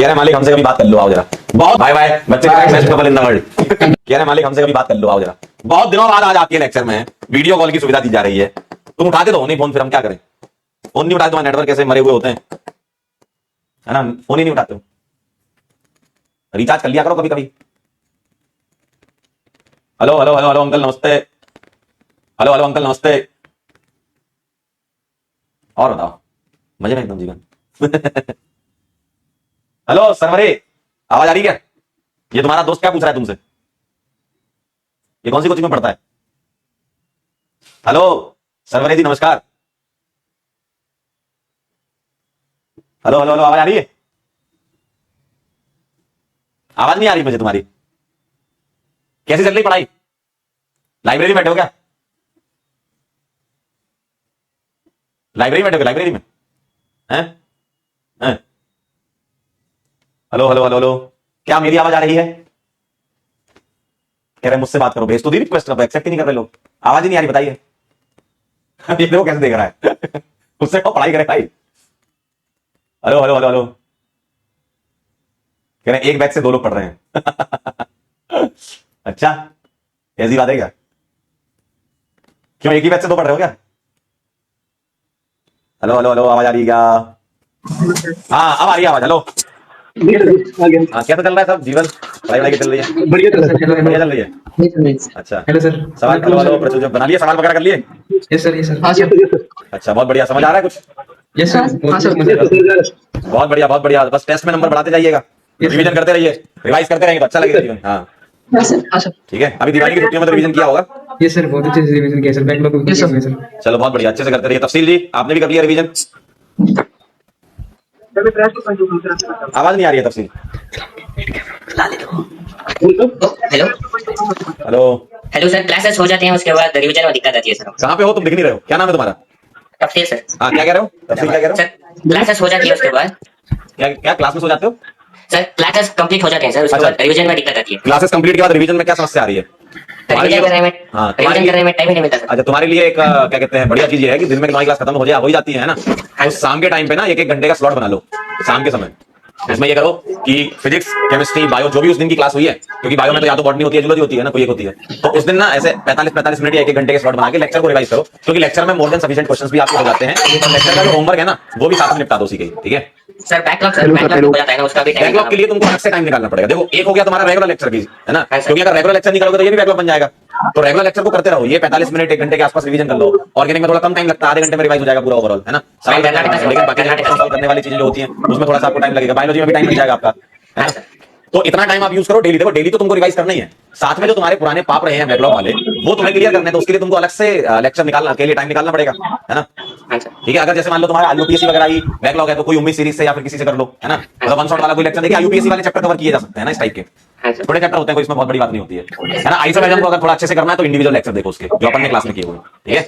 कह रहे मालिक हमसे कभी बात कर लो, आओ जरा। बहुत बाय बाय बच्चे best couple in the world. कह रहे मालिक हमसे कभी बात कर लो, आओ जरा। बहुत दिनों बाद आज आपके लेक्चर में वीडियो कॉल की सुविधा दी जा रही है, तुम उठाते तो नहीं फोन, फिर हम क्या करें? फोन नहीं उठाते, तुम्हारे नेटवर्क कैसे मरे हुए होते हैं, है ना? फोन ही नहीं उठाते हो। रिचार्ज कर लिया करो कभी कभी। Hello hello hello hello uncle नमस्ते। हेलो हेलो अंकल नमस्ते। और बताओ, मजे में एकदम जीवन। हेलो सरवरे, आवाज आ रही क्या? ये तुम्हारा दोस्त क्या पूछ रहा है तुमसे? ये कौन सी कोचिंग में पढ़ता है? हेलो सरवरे जी नमस्कार। हेलो हेलो हेलो, आवाज आ रही है? आवाज नहीं आ रही मुझे तुम्हारी। कैसी चल रही पढ़ाई? लाइब्रेरी में बैठे हो क्या? लाइब्रेरी में बैठे हो? लाइब्रेरी में हैं? हैं? हेलो हेलो हेलो हेलो, क्या मेरी आवाज आ रही है? कह रहे मुझसे बात करो, भेज तो दी रिक्वेस्ट, एक्सेप्ट ही नहीं कर रहे लोग, आवाज ही नहीं आ रही, बताइए। ये देखो कैसे देख रहा है। उससे कहो पढ़ाई करे भाई। हेलो हेलो हेलो हेलो, कह रहे एक बैच से 2 लोग पढ़ रहे हैं। अच्छा, ऐसी बात है क्या? क्यों एक ही बैच से 2 पढ़ रहे हो क्या? हेलो हेलो हेलो, आवाज आ रही है क्या? हाँ अब आ रही है आवाज। हेलो हाँ, कैसा चल रहा है सब जीवन? पढ़ाई वढ़ाई चल रही है? बढ़िया चल रहा है। बढ़िया चल रही है। अच्छा, हेलो सर। सवाल हेलो प्रचुर बना लिए, सवाल वगैरह कर लिए? Yes sir, yes sir. हाँ सर। अच्छा बहुत बढ़िया, समझ आ रहा है कुछ? Yes sir. हाँ सर, मुझे बहुत बढ़िया बहुत बढ़िया, बस टेस्ट में नंबर बढ़ाते जाइएगा, रिवीजन करते रहिए, रिवाइज करते रहेंगे तो अच्छा लगेगा जीवन। हाँ हाँ सर। ठीक है, अभी दिवाली की छुट्टियों में तो रिवीजन किया होगा? यस सर, बहुत अच्छे से रिवीजन किया सर, बैकलॉग यस सर। चलो बहुत बढ़िया, अच्छे से करते रहिए। तफसील जी आपने भी कर लिया रिवीजन? आवाज नहीं आ रही है तफसील। Hello hello hello sir, classes हो जाते हैं उसके बाद रिवीजन में दिक्कत आती है सर। कहाँ पे हो तुम? दिख नहीं रहे हो, क्या नाम है तुम्हारा? तफसील सर। हाँ क्या कह रहे हो? तफसील क्या कह रहे हो? सर क्लासेस हो जाती है उसके बाद। क्या क्या क्लास में सो जाते हो? सर क्लासेस कंप्लीट हो जाते हैं सर, उसके बाद रिवीजन में दिक्कत आती है। क्लासेस कंप्लीट के बाद रिवीजन में क्या समस्या आ रही है? रिवीजन करने में रिवीजन करने में टाइम ही नहीं मिलता सर। अच्छा, तुम्हारे लिए एक क्या कहते हैं बढ़िया चीज ये है कि दिन में तुम्हारी क्लास खत्म हो ही जाती है ना, तो शाम के टाइम पे ना 1-1 घंटे का स्लॉट बना लो शाम के समय। उसमें ये करो कि फिजिक्स केमिस्ट्री बायो जो भी उस दिन की क्लास हुई है, क्योंकि बायो में तो या तो बॉटनी होती है, जूलॉजी होती है ना, कोई एक होती है, तो उस दिन ना ऐसे 45-45 मिनट या 1-1 घंटे के स्लॉट बना के लेक्चर को रिवाइज करो, क्योंकि लेक्चर में मोर देन सफिशिएंट क्वेश्चंस भी आपके हो जाते हैं, और लेक्चर का जो होमवर्क है ना वो भी साथ में निपटा दो उसी के। ठीक है सर बैकलॉग हो जाता है ना, उसका भी बैकलॉग के लिए तुमको अलग से टाइम निकालना पड़ेगा। देखो एक हो गया तुम्हारा रेगुलर लेक्चर की, है ना, क्योंकि अगर रेगुलर लेक्चर निकालोगे तो ये भी बैकलॉग बन जाएगा। तो रेगुलर लेक्चर को करते रहो, ये 45 मिनट 1 घंटे के आसपास रिवीजन कर लो। ऑर्गेनिक में थोड़ा कम टाइम लगता है, आधे घंटे में रिवाइज हो जाएगा पूरा ओवरऑल, है ना। सवाल लेकिन बाकी सॉल्व करने वाली चीजें जो होती हैं उसमें थोड़ा सा आपको टाइम लगेगा। बायोलॉजी में भी टाइम लग जाएगा आपका, है ना। तो इतना टाइम आप यूज करो डेली। देखो डेली तो तुमको रिवाइज करना ही है, साथ में जो तुम्हारे पुराने पाप रहे हैं बैकलॉग वाले वो तुम्हें क्लियर करने हैं, तो उसके लिए तुमको अलग से लेक्चर निकालना के लिए टाइम निकालना पड़ेगा, है ना। ठीक है, अगर जैसे मान लो तुम्हारा यूपीएससी वगैरह ही बैकलॉग है तो कोई उम्मीद सीरीज से या फिर किसी से कर लो, है ना। मतलब वन शॉट वाला कोई लेक्चर देखिए, यूपीएससी वाले चैप्टर कवर किए जा सकते हैं ना, इस टाइप के थोड़े चैप्टर होते हैं, कोई इसमें बहुत बड़ी बात नहीं होती है ना। आई सब को अगर थोड़ा अच्छे से करना है तो इंडिविजुअल लेक्चर देखो उसके जो अपन ने क्लास में किए हुए, ठीक है।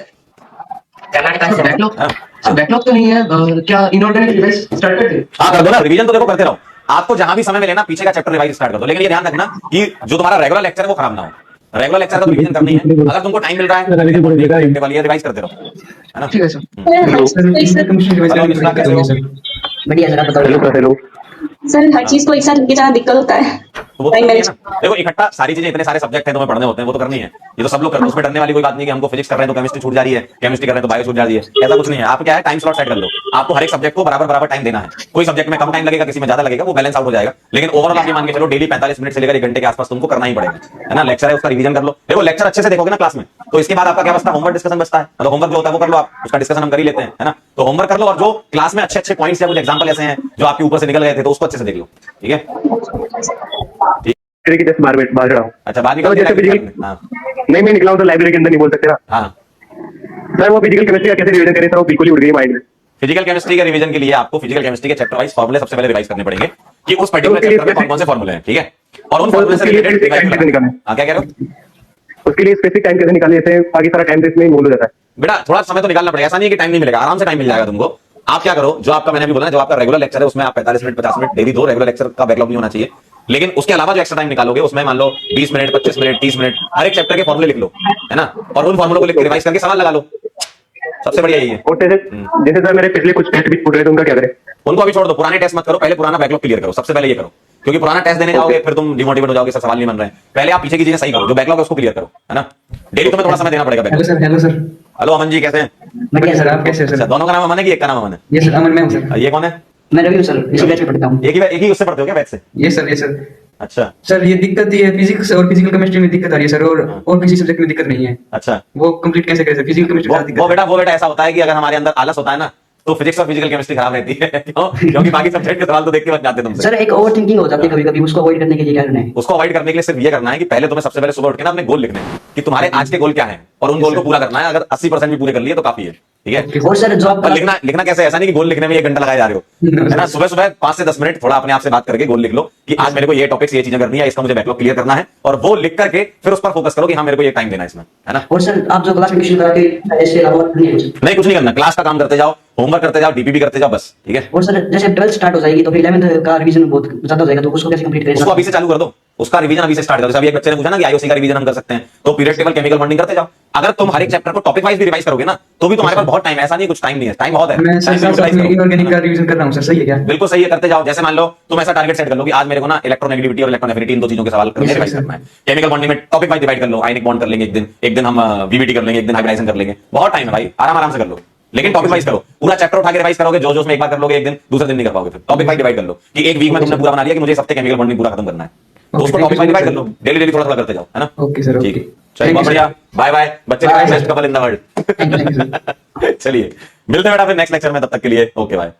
बैकलॉग तो नहीं है, क्या इनऑर्गेनिक रिवाइज स्टार्ट कर दे? हाँ कर दो ना, रिवीजन तो देखो करते रहो, आपको जहां भी समय मिले ना पीछे का चैप्टर रिवाइज स्टार्ट कर दो, लेकिन ये ध्यान रखना कि जो तुम्हारा रेगुलर लेक्चर है वो खराब ना हो। रेगुलर लेक्चर का तो रिवीजन करनी है, अगर तुमको टाइम मिल रहा है रिवाइज करते रहो, है ना। ठीक है सर। बढ़िया सर, आप बताओ। हेलो सर हर चीज को एक साथ लेके जाना दिक्कत होता है। तो वो तो करनी है ना। देखो इकट्ठा सारी चीजें, इतने सारे सब्जेक्ट हैं तुम्हें पढ़ने होते हैं, वो तो करनी है, ये तो सब लोग करते हैं, उसमें डरने वाली कोई बात नहीं कि हमको फिजिक्स कर रहे हैं तो केमिस्ट्री छूट जा रही है, केमिस्ट्री कर रहे हैं तो बायो छूट जा रही है, ऐसा कुछ नहीं है। आप क्या है टाइम स्लॉट सेट कर लो, आपको हर एक सब्जेक्ट को बराबर बराबर टाइम देना है, कोई सब्जेक्ट में कम टाइम लगेगा किसी में ज्यादा लगेगा, वो बैलेंस आउट हो जाएगा। लेकिन ओवरऑल आप ये मान के चलो डेली 45 मिनट से लेकर 1 घंटे के आसपास तुमको करना ही पड़ेगा, है ना। लेक्चर है उसका रिवीजन कर लो। देखो लेक्चर अच्छे से देखोगे ना क्लास में, तो इसके बाद आपका क्या बचता है, होमवर्क डिस्कशन बचता है। मतलब होमवर्क जो होता है वो कर लो आप, उसका डिस्कशन हम कर ही लेते हैं, है ना। तो होमवर्क कर लो, और जो क्लास में अच्छे अच्छे पॉइंट्स या कुछ एग्जांपल ऐसे हैं जो आपके ऊपर से निकल गए थे तो उसको अच्छे से देख लो, ठीक है। की जस्ट बाहर रहा हूँ। अच्छा बाहर निकल जैसे फिजिकल हाँ नहीं, मैं निकला हूँ तो लाइब्रेरी के अंदर नहीं बोल सकते ना। हाँ सर वो फिजिकल केमिस्ट्री का कैसे रिवीजन करें सर, वो बिल्कुल ही उड़ गई माइंड में। फिजिकल केमिस्ट्री के रिवीजन के लिए आपको फिजिकल केमिस्ट्री के चैप्टर वाइज फॉर्मूले सबसे पहले रिवाइज करने पड़ेंगे कि उस पर्टिकुलर चैप्टर में कौन कौन से फॉर्मूले हैं, ठीक है। और उन फॉर्मूले से रिलेटेड हाँ क्या कह रहे हो? उसके लिए स्पेसिफिक टाइम कैसे निकालने से बाकी सारा टाइम इसमें इन्वॉल्व हो जाता है। बेटा थोड़ा समय तो निकालना पड़ेगा, ऐसा नहीं है कि टाइम नहीं मिलेगा, आराम से टाइम मिल जाएगा तुमको। आप क्या करो, जो आपका मैंने भी बोला, जो आपका रेगुलर लेक्चर है उसमें आप 45 मिनट 50 मिनट डेली दो, रेगुलर लेक्चर का बैकलॉग नहीं होना चाहिए। लेकिन उसके अलावा जो एक्स्ट्रा टाइम निकालोगे उसमें मान लो 20 मिनट 25 मिनट 30 मिनट हर एक चैप्टर के फॉर्मूले लिख लो, है ना, और उन फॉर्मूलों को लिख के रिवाइज करके सवाल लगा लो। सबसे बढ़िया यही है। और जैसे सर मेरे पिछले कुछ टेस्ट भी छूट रहे थे, उनका क्या करें? उनको अभी छोड़ दो, पुराने टेस्ट मत करो, पहले पुराना बैकलॉग क्लियर करो, सबसे पहले ये करो, क्योंकि पुराना टेस्ट देने जाओगे फिर तुम डिमोटिवेट हो जाओगे, सर सवाल नहीं बन रहे हैं। पहले आप पीछे की चीजें सही करो, जो बैकलॉग है उसको क्लियर करो, है ना। डेली तुम्हें थोड़ा समय देना पड़ेगा hello backlog. Sir, hello sir. Hello Aman ji, कैसे हैं? बढ़िया सर, आप कैसे हैं अच्छा, सर? दोनों का नाम अमन है कि एक का नाम अमन है? ये सर अमन, मैं हूँ सर। ये कौन है? मैं रवि हूँ सर, इसी बैच में पढ़ता हूँ। एक ही उससे पढ़ते हो क्या बैच से? ये सर, ये सर। अच्छा सर ये दिक्कत ये है, फिजिक्स और फिजिकल केमिस्ट्री में दिक्कत आ रही है सर, और किसी सब्जेक्ट में दिक्कत नहीं है। अच्छा। वो कंप्लीट कैसे करें सर? फिजिकल केमिस्ट्री में वो बेटा ऐसा होता है कि अगर हमारे अंदर आलस होता है ना, तो फिजिक्स और फिजिकल केमिस्ट्री खराब रहती है। क्यों? क्योंकि बाकी सब्जेक्ट के सवाल तो देख के बच जाते हैं तुमसे। सर एक ओवर थिंकिंग हो जाती है कभी कभी, उसको अवॉइड करने के लिए क्या करना है? उसको अवॉइड करने के लिए सिर्फ ये करना है कि पहले तुम्हें सबसे पहले सुबह उठ के ना अपने गोल लिखने हैं कि तुम्हारे आज के गोल क्या हैं, और उन गोल को पूरा करना है। अगर 80% भी पूरे कर लिए तो काफी है, ठीक है। और सर जॉब पर लिखना कैसे, ऐसा नहीं कि गोल लिखने में 1 घंटा लगाए जा रहे हो, है ना। सुबह सुबह 5 से 10 मिनट थोड़ा अपने आप से बात करके गोल लिख लो कि आज मेरे को ये टॉपिक्स, ये चीजें करनी है, इसका मुझे बैकलॉग क्लियर करना है, और वो लिख करके फिर उस पर फोकस करो कि हाँ मेरे को ये टाइम देना है इसमें, है ना। और सर आप जो क्लास में ट्यूशन कराते हैं इसके अलावा नहीं कुछ? नहीं, कुछ नहीं करना, क्लास का काम करते जाओ, होमवर्क करते जाओ, डीपीपी करते जाओ, बस, ठीक है। और सर जैसे 12th स्टार्ट हो जाएगी तो फिर 11th का रिवीजन बहुत ज्यादा हो जाएगा, तो उसको कैसे कंप्लीट करें? उसको अभी से चालू कर दो, उसका रिवीजन अभी से स्टार्ट करो। जैसे अभी एक बच्चे ने पूछा ना कि आईओसी का रिवीजन हम कर सकते हैं, तो पीरियड टेबल, केमिकल बॉन्डिंग करते जाओ। अगर तुम हर एक चैप्टर को टॉपिक वाइज भी रिवाइज करोगे ना, तो भी तुम्हारे पास बहुत टाइम है, ऐसा नहीं कुछ टाइम नहीं है, टाइम बहुत है। मैं सर Time utilize करो। इनऑर्गेनिक का रिवीजन कर रहा हूँ सर, सही है क्या? बिल्कुल सही है, करते जाओ। जैसे मान लो तुम ऐसा टारगेट सेट कर लो कि आज मेरे को ना इलेक्ट्रोनेगेटिविटी और इलेक्ट्रोनेगेटिविटी इन दो चीजों के सवाल करने रिवाइज करना है। केमिकल बॉन्डिंग में टॉपिक वाइज डिवाइड कर लो, आयनिक बॉन्ड कर लेंगे एक दिन हम वीबीटी कर लेंगे, एक दिन हाइब्रिडाइजेशन कर लेंगे। बहुत टाइम है भाई, आराम से कर लो, लेकिन टॉपिक वाइज करो। पूरा चैप्टर उठा के रिवाइज करोगे जो उसमें एक बार कर लोगे एक दिन, दूसरे दिन नहीं कर पाओगे। फिर टॉपिक वाइज डिवाइड कर लो कि एक वीक में तुमने पूरा बना लिया कि मुझे इस हफ्ते केमिकल बॉन्डिंग पूरा खत्म करना है, तो उसको टॉपिक वाइज डिवाइड कर लो, डेली थोड़ा थोड़ा करते जाओ, है ना। ओके सर, ठीक है, ओके। चलिए, बहुत बढ़िया, बाय बाय बच्चे, best couple in the world. Thank you sir. चलिए मिलते हैं बेटा फिर नेक्स्ट लेक्चर में, तब तक के लिए ओके बाय।